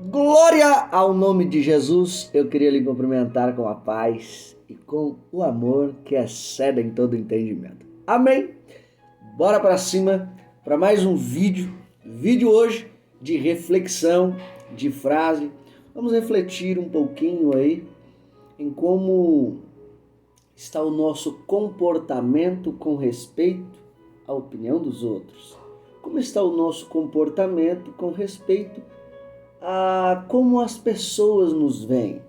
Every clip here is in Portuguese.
Glória ao nome de Jesus. Eu queria lhe cumprimentar com a paz e com o amor que excede em todo entendimento. Amém? Bora para cima para mais um vídeo. Vídeo hoje de reflexão, de frase. Vamos refletir um pouquinho aí em como está o nosso comportamento com respeito à opinião dos outros. Como está o nosso comportamento com respeito a como as pessoas nos veem.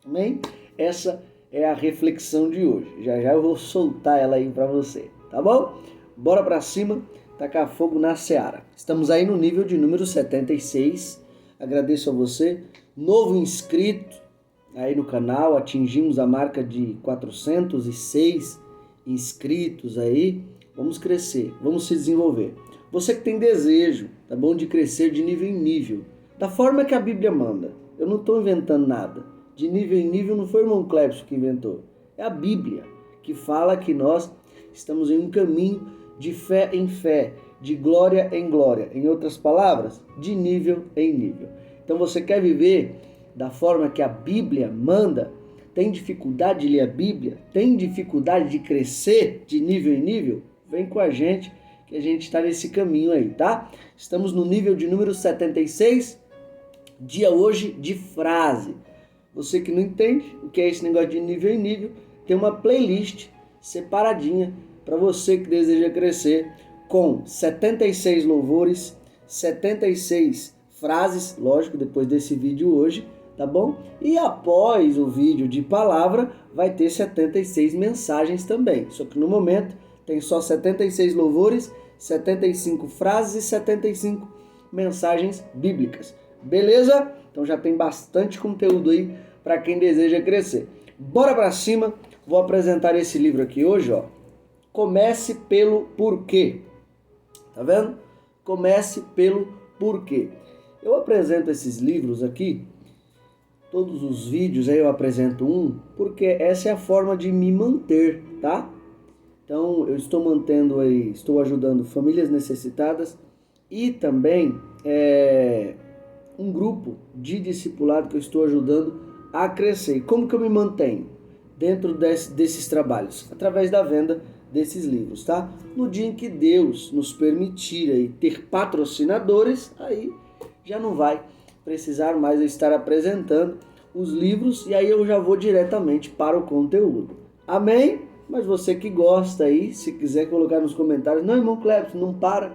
Amém? Essa é a reflexão de hoje. Já eu vou soltar ela aí para você, tá bom? Bora para cima, tacar fogo na seara. Estamos aí no nível de número 76. Agradeço a você, novo inscrito aí no canal. Atingimos a marca de 406 inscritos aí. Vamos crescer, vamos se desenvolver. Você que tem desejo, tá bom, de crescer de nível em nível, da forma que a Bíblia manda. Eu não estou inventando nada. De nível em nível não foi o irmão Clepson que inventou. É a Bíblia que fala que nós estamos em um caminho de fé em fé, de glória em glória. Em outras palavras, de nível em nível. Então você quer viver da forma que a Bíblia manda? Tem dificuldade de ler a Bíblia? Tem dificuldade de crescer de nível em nível? Vem com a gente que a gente está nesse caminho aí, tá? Estamos no nível de número 76. Dia hoje de frase. Você que não entende o que é esse negócio de nível em nível, tem uma playlist separadinha para você que deseja crescer com 76 louvores, 76 frases, lógico, depois desse vídeo hoje, tá bom? E após o vídeo de palavra, vai ter 76 mensagens também. Só que no momento tem só 76 louvores, 75 frases e 75 mensagens bíblicas. Beleza? Então já tem bastante conteúdo aí para quem deseja crescer. Bora para cima. Vou apresentar esse livro aqui hoje, ó. Comece pelo porquê. Tá vendo? Comece pelo porquê. Eu apresento esses livros aqui, todos os vídeos aí eu apresento um, porque essa é a forma de me manter, tá? Então eu estou mantendo aí, estou ajudando famílias necessitadas e também um grupo de discipulado que eu estou ajudando a crescer. E como que eu me mantenho dentro desses trabalhos? Através da venda desses livros, tá? No dia em que Deus nos permitir aí ter patrocinadores, aí já não vai precisar mais eu estar apresentando os livros e aí eu já vou diretamente para o conteúdo. Amém? Mas você que gosta aí, se quiser colocar nos comentários, não, irmão Clepson, não para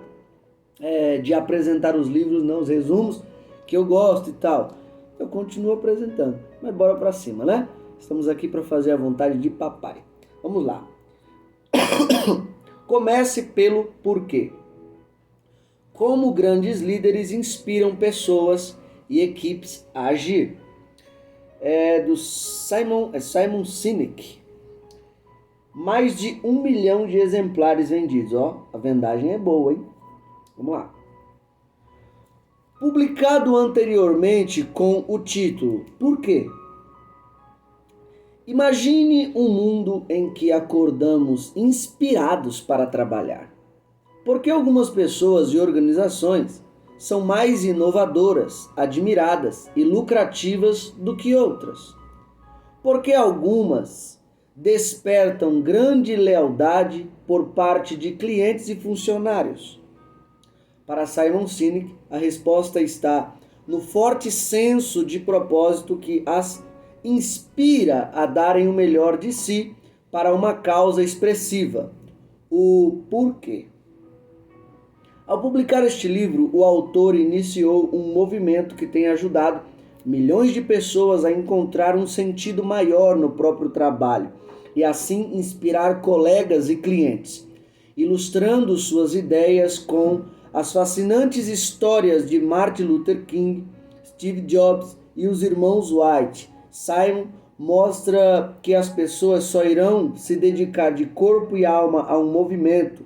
de apresentar os livros, não, os resumos, que eu gosto e tal, eu continuo apresentando, mas bora pra cima, né? Estamos aqui para fazer a vontade de papai. Vamos lá. Comece pelo porquê. Como grandes líderes inspiram pessoas e equipes a agir. É do Simon Sinek. Mais de 1 milhão de exemplares vendidos, ó. A vendagem é boa, hein? Vamos lá. Publicado anteriormente com o título Por quê? Imagine um mundo em que acordamos inspirados para trabalhar. Por que algumas pessoas e organizações são mais inovadoras, admiradas e lucrativas do que outras? Por que algumas despertam grande lealdade por parte de clientes e funcionários? Para Simon Sinek, a resposta está no forte senso de propósito que as inspira a darem o melhor de si para uma causa expressiva, o porquê. Ao publicar este livro, o autor iniciou um movimento que tem ajudado milhões de pessoas a encontrar um sentido maior no próprio trabalho e assim inspirar colegas e clientes, ilustrando suas ideias com as fascinantes histórias de Martin Luther King, Steve Jobs e os irmãos White. Simon mostra que as pessoas só irão se dedicar de corpo e alma a um movimento,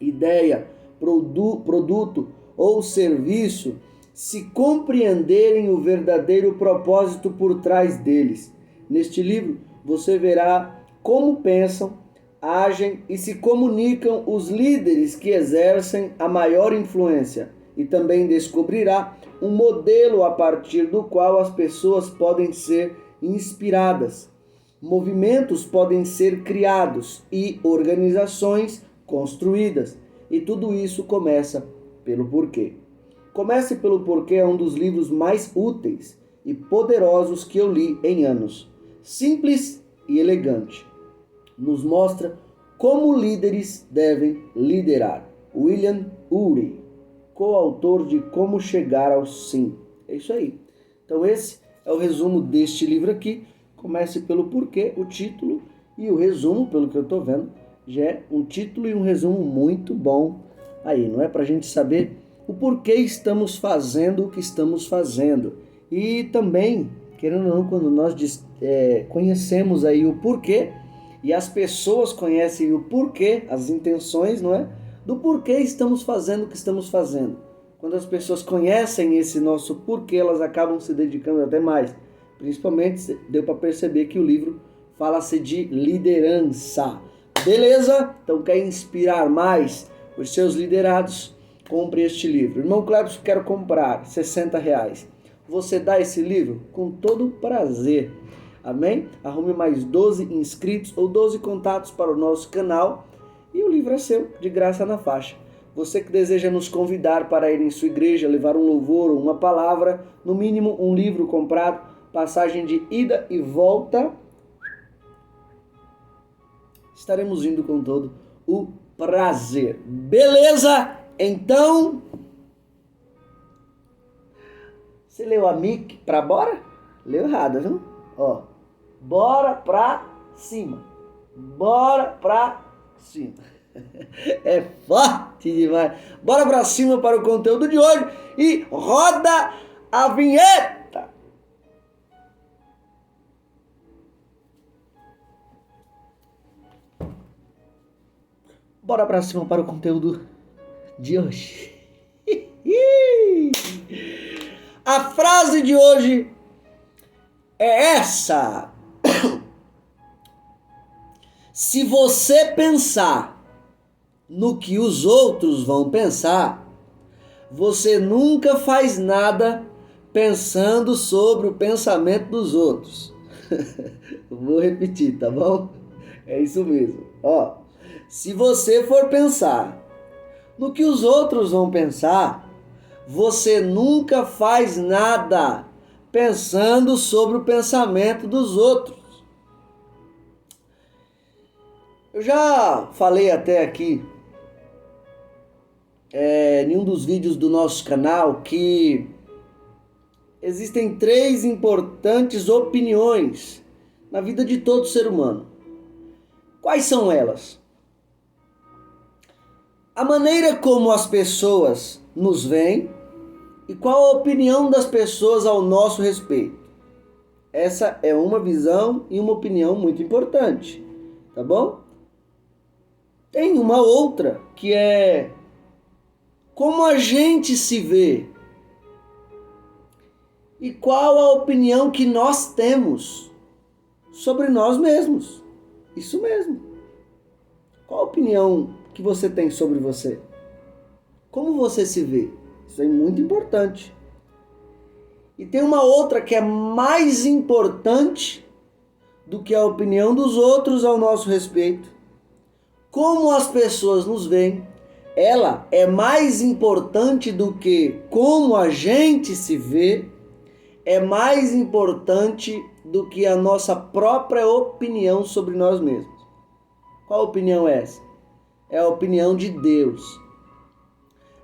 ideia, produto ou serviço se compreenderem o verdadeiro propósito por trás deles. Neste livro você verá como pensam, agem e se comunicam os líderes que exercem a maior influência e também descobrirá um modelo a partir do qual as pessoas podem ser inspiradas, movimentos podem ser criados e organizações construídas. E tudo isso começa pelo porquê. Comece pelo Porquê é um dos livros mais úteis e poderosos que eu li em anos. Simples e elegante. Nos mostra como líderes devem liderar. William Ury, coautor de Como Chegar ao Sim. É isso aí. Então esse é o resumo deste livro aqui. Comece pelo porquê, o título e o resumo, pelo que eu estou vendo, já é um título e um resumo muito bom aí, não é? Para a gente saber o porquê estamos fazendo o que estamos fazendo. E também, querendo ou não, quando nós conhecemos aí o porquê, e as pessoas conhecem o porquê, as intenções, não é? Do porquê estamos fazendo o que estamos fazendo. Quando as pessoas conhecem esse nosso porquê, elas acabam se dedicando até mais. Principalmente, deu para perceber que o livro fala-se de liderança. Beleza? Então, quer inspirar mais os seus liderados? Compre este livro. Irmão Cleber, quero comprar, R$60. Você dá esse livro? Com todo prazer. Amém? Arrume mais 12 inscritos ou 12 contatos para o nosso canal e o livro é seu, de graça na faixa. Você que deseja nos convidar para ir em sua igreja, levar um louvor ou uma palavra, no mínimo um livro comprado, passagem de ida e volta, estaremos indo com todo o prazer. Beleza? Então, você leu a Mic pra bora? Leu errado, viu? Ó, bora pra cima. Bora pra cima. É forte demais. Bora pra cima para o conteúdo de hoje e roda a vinheta. Bora pra cima para o conteúdo de hoje. A frase de hoje é essa. Se você pensar no que os outros vão pensar, você nunca faz nada pensando sobre o pensamento dos outros. Vou repetir, tá bom? É isso mesmo. Ó, se você for pensar no que os outros vão pensar, você nunca faz nada pensando sobre o pensamento dos outros. Eu já falei até aqui em um dos vídeos do nosso canal que existem 3 importantes opiniões na vida de todo ser humano. Quais são elas? A maneira como as pessoas nos veem e qual a opinião das pessoas ao nosso respeito. Essa é uma visão e uma opinião muito importante, tá bom? Tem uma outra que é como a gente se vê e qual a opinião que nós temos sobre nós mesmos. Isso mesmo. Qual a opinião que você tem sobre você? Como você se vê? Isso é muito importante. E tem uma outra que é mais importante do que a opinião dos outros ao nosso respeito. Como as pessoas nos veem, ela é mais importante do que como a gente se vê, é mais importante do que a nossa própria opinião sobre nós mesmos. Qual opinião é essa? É a opinião de Deus.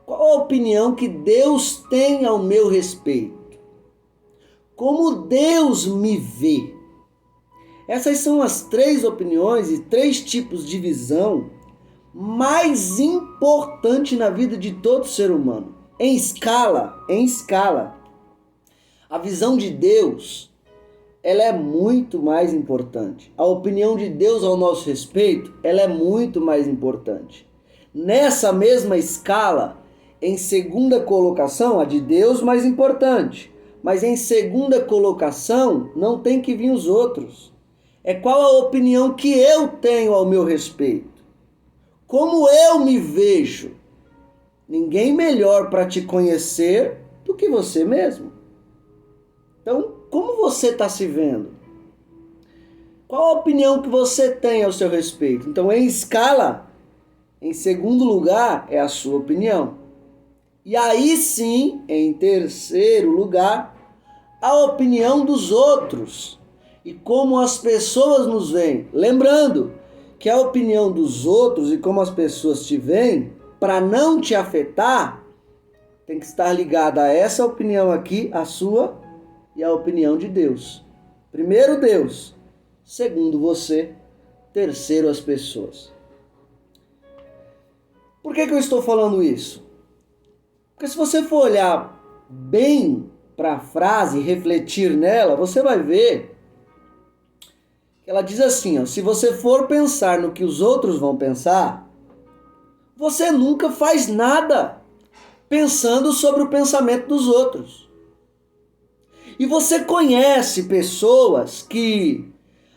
Qual a opinião que Deus tem ao meu respeito? Como Deus me vê? Essas são as 3 opiniões e 3 tipos de visão mais importantes na vida de todo ser humano. Em escala, a visão de Deus, ela é muito mais importante. A opinião de Deus ao nosso respeito, ela é muito mais importante. Nessa mesma escala, em segunda colocação, a de Deus mais importante. Mas em segunda colocação, não tem que vir os outros. É qual a opinião que eu tenho ao meu respeito. Como eu me vejo. Ninguém melhor para te conhecer do que você mesmo. Então, como você está se vendo? Qual a opinião que você tem ao seu respeito? Então, em escala, em segundo lugar, é a sua opinião. E aí sim, em terceiro lugar, a opinião dos outros e como as pessoas nos veem. Lembrando que a opinião dos outros e como as pessoas te veem, para não te afetar, tem que estar ligada a essa opinião aqui, a sua e a opinião de Deus. Primeiro Deus, segundo você, terceiro as pessoas. Por que eu estou falando isso? Porque se você for olhar bem para a frase e refletir nela, você vai ver que ela diz assim, ó, se você for pensar no que os outros vão pensar, você nunca faz nada pensando sobre o pensamento dos outros. E você conhece pessoas que,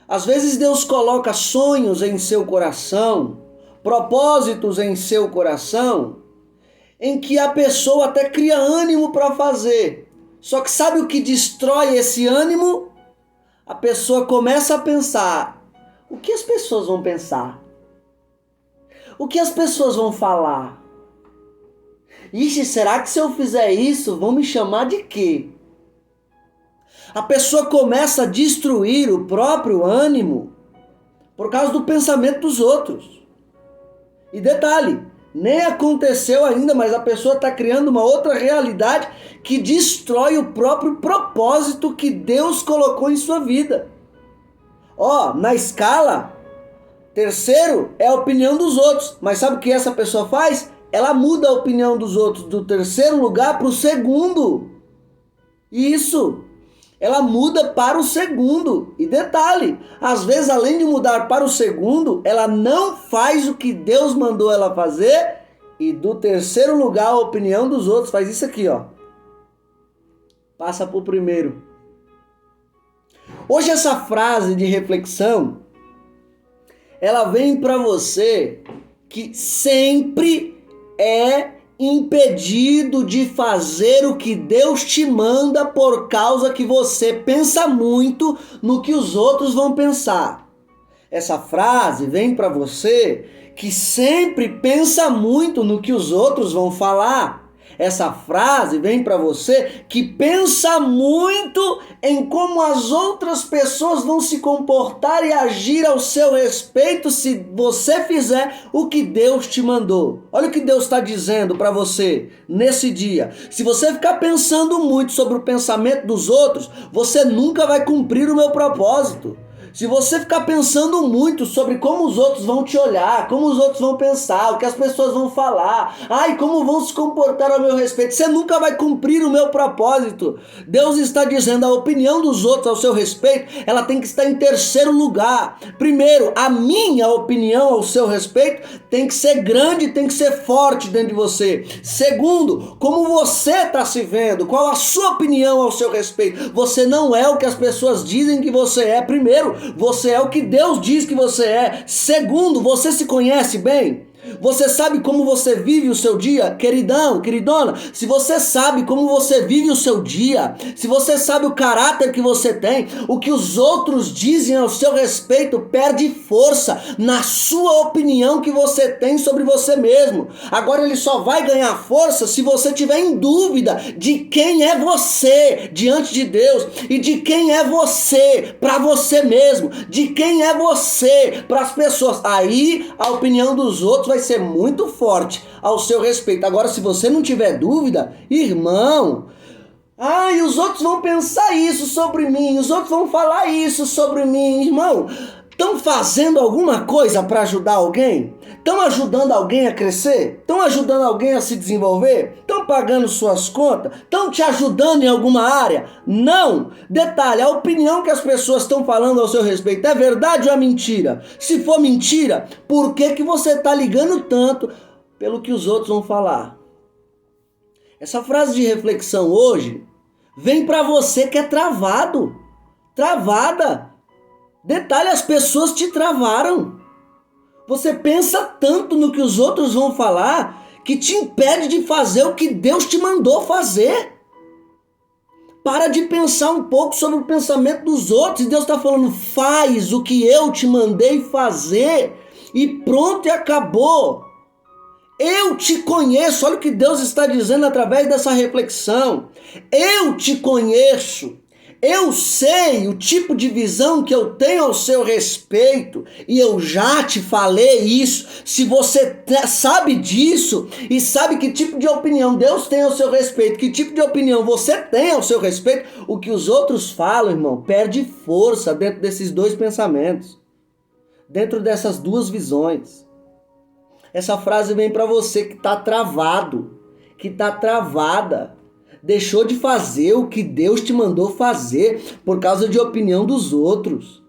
às vezes, Deus coloca sonhos em seu coração, propósitos em seu coração, em que a pessoa até cria ânimo para fazer. Só que sabe o que destrói esse ânimo? A pessoa começa a pensar, o que as pessoas vão pensar? O que as pessoas vão falar? Ixi, será que se eu fizer isso, vão me chamar de quê? A pessoa começa a destruir o próprio ânimo por causa do pensamento dos outros. E detalhe, nem aconteceu ainda, mas a pessoa está criando uma outra realidade que destrói o próprio propósito que Deus colocou em sua vida. Ó, na escala, terceiro é a opinião dos outros. Mas sabe o que essa pessoa faz? Ela muda a opinião dos outros do terceiro lugar para o segundo. Isso. Ela muda para o segundo. E detalhe, às vezes além de mudar para o segundo, ela não faz o que Deus mandou ela fazer. E do terceiro lugar, a opinião dos outros faz isso aqui, ó. Passa para o primeiro. Hoje essa frase de reflexão, ela vem para você que sempre é impedido de fazer o que Deus te manda por causa que você pensa muito no que os outros vão pensar. Essa frase vem para você que sempre pensa muito no que os outros vão falar. Essa frase vem para você que pensa muito em como as outras pessoas vão se comportar e agir ao seu respeito se você fizer o que Deus te mandou. Olha o que Deus está dizendo para você nesse dia. Se você ficar pensando muito sobre o pensamento dos outros, você nunca vai cumprir o meu propósito. Se você ficar pensando muito sobre como os outros vão te olhar, como os outros vão pensar, o que as pessoas vão falar, como vão se comportar ao meu respeito, você nunca vai cumprir o meu propósito. Deus está dizendo, a opinião dos outros ao seu respeito, ela tem que estar em terceiro lugar. Primeiro, a minha opinião ao seu respeito tem que ser grande, tem que ser forte dentro de você. Segundo, como você está se vendo, qual a sua opinião ao seu respeito. Você não é o que as pessoas dizem que você é. Primeiro, você é o que Deus diz que você é. Segundo, você se conhece bem? Você sabe como você vive o seu dia? Queridão, queridona, se você sabe como você vive o seu dia, se você sabe o caráter que você tem, o que os outros dizem ao seu respeito perde força na sua opinião que você tem sobre você mesmo. Agora ele só vai ganhar força se você tiver em dúvida de quem é você diante de Deus e de quem é você para você mesmo, de quem é você para as pessoas. Aí a opinião dos outros vai ser muito forte ao seu respeito. Agora, se você não tiver dúvida, irmão, e os outros vão pensar isso sobre mim, os outros vão falar isso sobre mim, irmão, estão fazendo alguma coisa para ajudar alguém? Estão ajudando alguém a crescer? Estão ajudando alguém a se desenvolver? Estão pagando suas contas? Estão te ajudando em alguma área? Não! Detalhe, a opinião que as pessoas estão falando ao seu respeito é verdade ou é mentira? Se for mentira, por que você está ligando tanto pelo que os outros vão falar? Essa frase de reflexão hoje vem para você que é travado, travada. Detalhe, as pessoas te travaram. Você pensa tanto no que os outros vão falar que te impede de fazer o que Deus te mandou fazer. Para de pensar um pouco sobre o pensamento dos outros. E Deus está falando, faz o que eu te mandei fazer e pronto, e acabou. Eu te conheço. Olha o que Deus está dizendo através dessa reflexão. Eu te conheço. Eu sei o tipo de visão que eu tenho ao seu respeito e eu já te falei isso. Se você sabe disso e sabe que tipo de opinião Deus tem ao seu respeito, que tipo de opinião você tem ao seu respeito, o que os outros falam, irmão, perde força dentro desses dois pensamentos, dentro dessas duas visões. Essa frase vem para você que está travado, que está travada. Deixou de fazer o que Deus te mandou fazer por causa de opinião dos outros.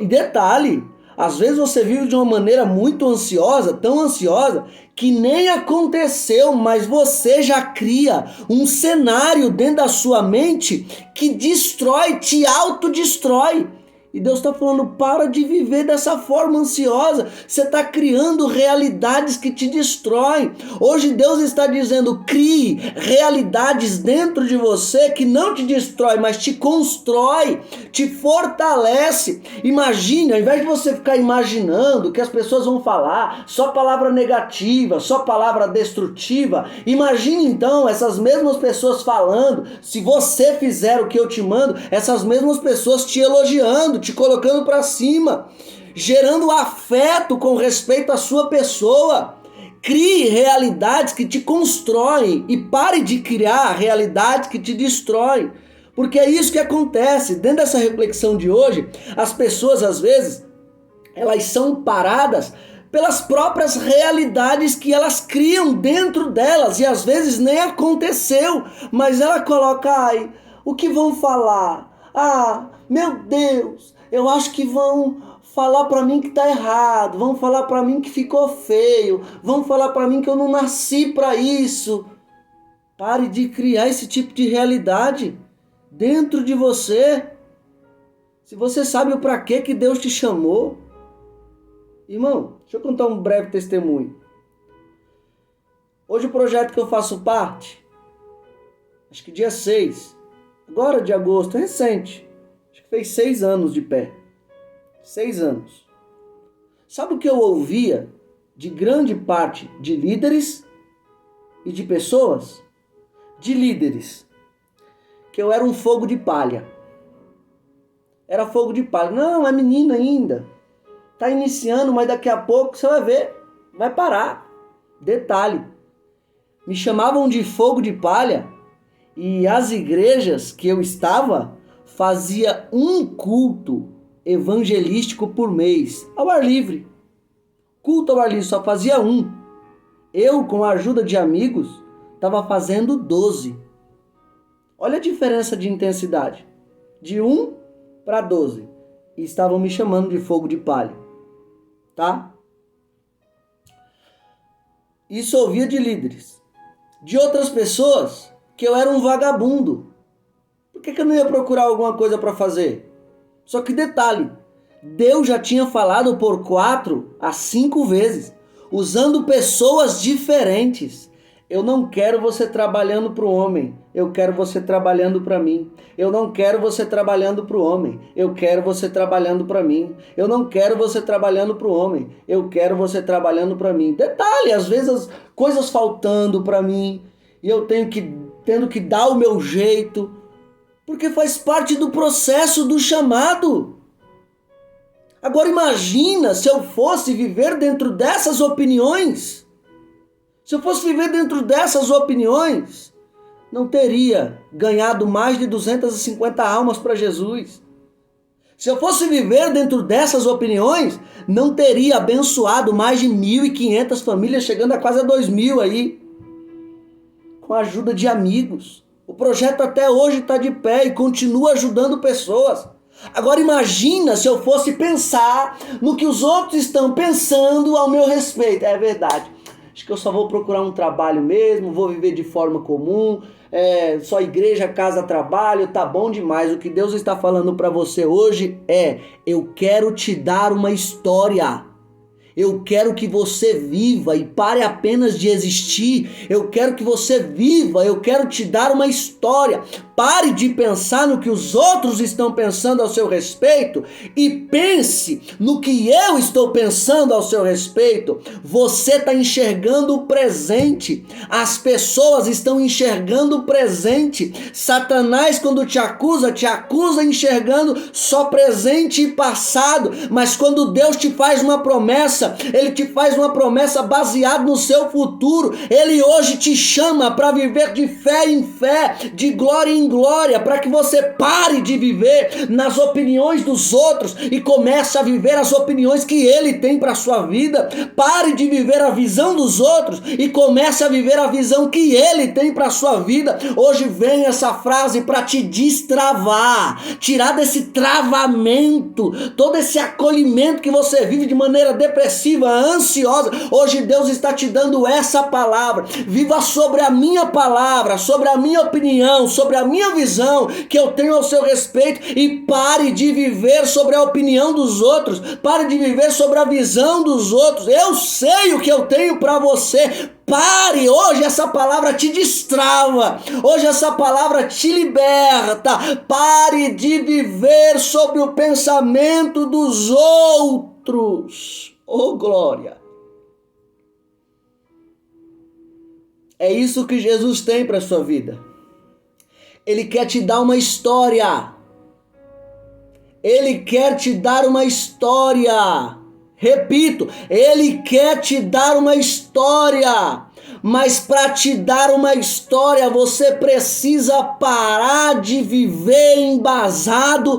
E detalhe, às vezes você vive de uma maneira muito ansiosa, tão ansiosa, que nem aconteceu, mas você já cria um cenário dentro da sua mente que destrói, te autodestrói. E Deus está falando, para de viver dessa forma ansiosa. Você está criando realidades que te destroem. Hoje Deus está dizendo, crie realidades dentro de você que não te destrói, mas te constrói, te fortalece. Imagine, ao invés de você ficar imaginando que as pessoas vão falar só palavra negativa, só palavra destrutiva, imagine então essas mesmas pessoas falando, se você fizer o que eu te mando, essas mesmas pessoas te elogiando, te colocando para cima, gerando afeto com respeito à sua pessoa. Crie realidades que te constroem e pare de criar realidades que te destroem, porque é isso que acontece. Dentro dessa reflexão de hoje, as pessoas às vezes, elas são paradas pelas próprias realidades que elas criam dentro delas e às vezes nem aconteceu, mas ela coloca, ai, o que vão falar? Ah, meu Deus, eu acho que vão falar para mim que tá errado, vão falar para mim que ficou feio, vão falar para mim que eu não nasci para isso. Pare de criar esse tipo de realidade dentro de você. Se você sabe o para que Deus te chamou. Irmão, deixa eu contar um breve testemunho. Hoje o projeto que eu faço parte, acho que dia 6, agora de agosto, recente, acho que fez 6 anos de pé. 6 anos. Sabe o que eu ouvia de grande parte de líderes e de pessoas? De líderes. Que eu era um fogo de palha. Era fogo de palha. Não, é menino ainda. Tá iniciando, mas daqui a pouco você vai ver. Vai parar. Detalhe. Me chamavam de fogo de palha e as igrejas que eu estava fazia um culto evangelístico por mês, ao ar livre. Culto ao ar livre, só fazia um. Eu, com a ajuda de amigos, estava fazendo 12. Olha a diferença de intensidade. De 1 para 12. E estavam me chamando de fogo de palha. Tá? Isso eu ouvia de líderes. De outras pessoas, que eu era um vagabundo. Por que eu não ia procurar alguma coisa para fazer? Só que detalhe, Deus já tinha falado por 4 a 5 vezes, usando pessoas diferentes. Eu não quero você trabalhando para o homem, eu quero você trabalhando para mim. Eu não quero você trabalhando para o homem, eu quero você trabalhando para mim. Eu não quero você trabalhando para o homem, eu quero você trabalhando para mim. Detalhe, às vezes as coisas faltando para mim e eu tendo que dar o meu jeito, porque faz parte do processo do chamado. Agora imagina se eu fosse viver dentro dessas opiniões. Se eu fosse viver dentro dessas opiniões, não teria ganhado mais de 250 almas para Jesus. Se eu fosse viver dentro dessas opiniões, não teria abençoado mais de 1.500 famílias, chegando a quase a 2.000 aí, com a ajuda de amigos. O projeto até hoje está de pé e continua ajudando pessoas. Agora imagina se eu fosse pensar no que os outros estão pensando ao meu respeito. É verdade. Acho que eu só vou procurar um trabalho mesmo, vou viver de forma comum, só igreja, casa, trabalho, tá bom demais. O que Deus está falando para você hoje é: eu quero te dar uma história. Eu quero que você viva e pare apenas de existir. Eu quero que você viva, eu quero te dar uma história. Pare de pensar no que os outros estão pensando ao seu respeito e pense no que eu estou pensando ao seu respeito. Você está enxergando o presente. As pessoas estão enxergando o presente. Satanás, quando te acusa enxergando só presente e passado. Mas quando Deus te faz uma promessa, Ele te faz uma promessa baseada no seu futuro. Ele hoje te chama para viver de fé em fé, de glória em glória, para que você pare de viver nas opiniões dos outros e comece a viver as opiniões que Ele tem para a sua vida. Pare de viver a visão dos outros e comece a viver a visão que Ele tem para a sua vida. Hoje vem essa frase para te destravar, tirar desse travamento, todo esse acolhimento que você vive de maneira depressiva, ansiosa. Hoje Deus está te dando essa palavra. Viva sobre a minha palavra, sobre a minha opinião, sobre a minha visão que eu tenho ao seu respeito, e pare de viver sobre a opinião dos outros, pare de viver sobre a visão dos outros. Eu sei o que eu tenho para você. Pare, hoje essa palavra te destrava, hoje essa palavra te liberta. Pare de viver sobre o pensamento dos outros. Oh, glória! É isso que Jesus tem para a sua vida. Ele quer te dar uma história. Ele quer te dar uma história. Repito, Ele quer te dar uma história. Mas para te dar uma história, você precisa parar de viver embasada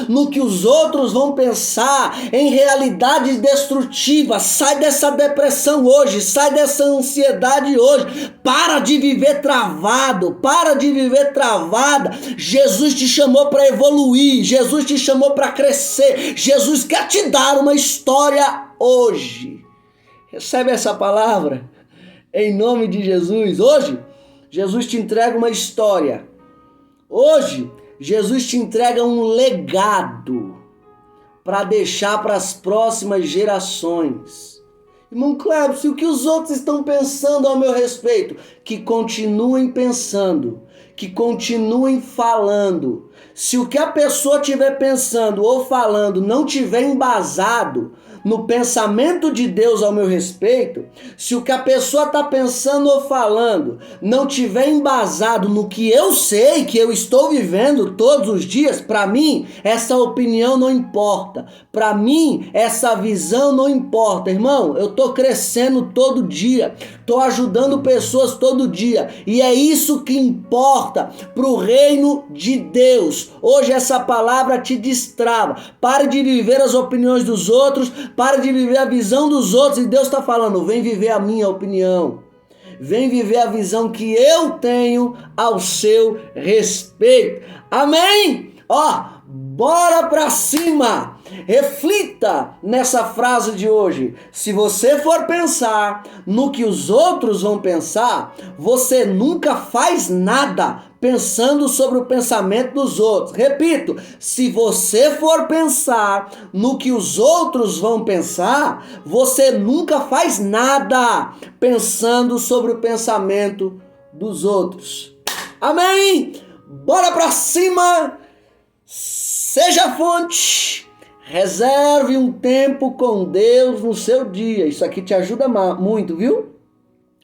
no que os outros vão pensar, em realidades destrutivas. Sai dessa depressão hoje, sai dessa ansiedade hoje. Para de viver travado, para de viver travada. Jesus te chamou para evoluir, Jesus te chamou para crescer. Jesus quer te dar uma história hoje. Recebe essa palavra em nome de Jesus. Hoje, Jesus te entrega uma história. Hoje, Jesus te entrega um legado para deixar para as próximas gerações. Irmão Cleber, o que os outros estão pensando ao meu respeito? Que continuem pensando, que continuem falando. Se o que a pessoa estiver pensando ou falando não estiver embasado no pensamento de Deus ao meu respeito, se o que a pessoa está pensando ou falando não tiver embasado no que eu sei, que eu estou vivendo todos os dias, para mim, essa opinião não importa. Para mim, essa visão não importa. Irmão, eu estou crescendo todo dia, estou ajudando pessoas todo dia, e é isso que importa para o reino de Deus. Hoje essa palavra te destrava. Pare de viver as opiniões dos outros, pare de viver a visão dos outros, e Deus está falando, vem viver a minha opinião. Vem viver a visão que eu tenho ao seu respeito. Amém? Bora pra cima! Reflita nessa frase de hoje. Se você for pensar no que os outros vão pensar, você nunca faz nada pensando sobre o pensamento dos outros. Repito, se você for pensar no que os outros vão pensar, você nunca faz nada pensando sobre o pensamento dos outros. Amém? Bora pra cima! Seja fonte, reserve um tempo com Deus no seu dia. Isso aqui te ajuda muito, viu?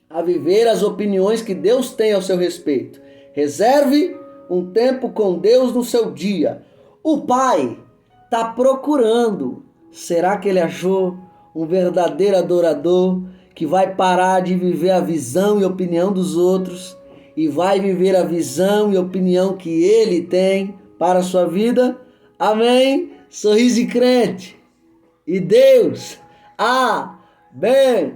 A viver as opiniões que Deus tem ao seu respeito. Reserve um tempo com Deus no seu dia. O Pai está procurando. Será que Ele achou um verdadeiro adorador que vai parar de viver a visão e opinião dos outros e vai viver a visão e opinião que Ele tem para a sua vida? Amém? Sorriso de crente. E Deus abençoe.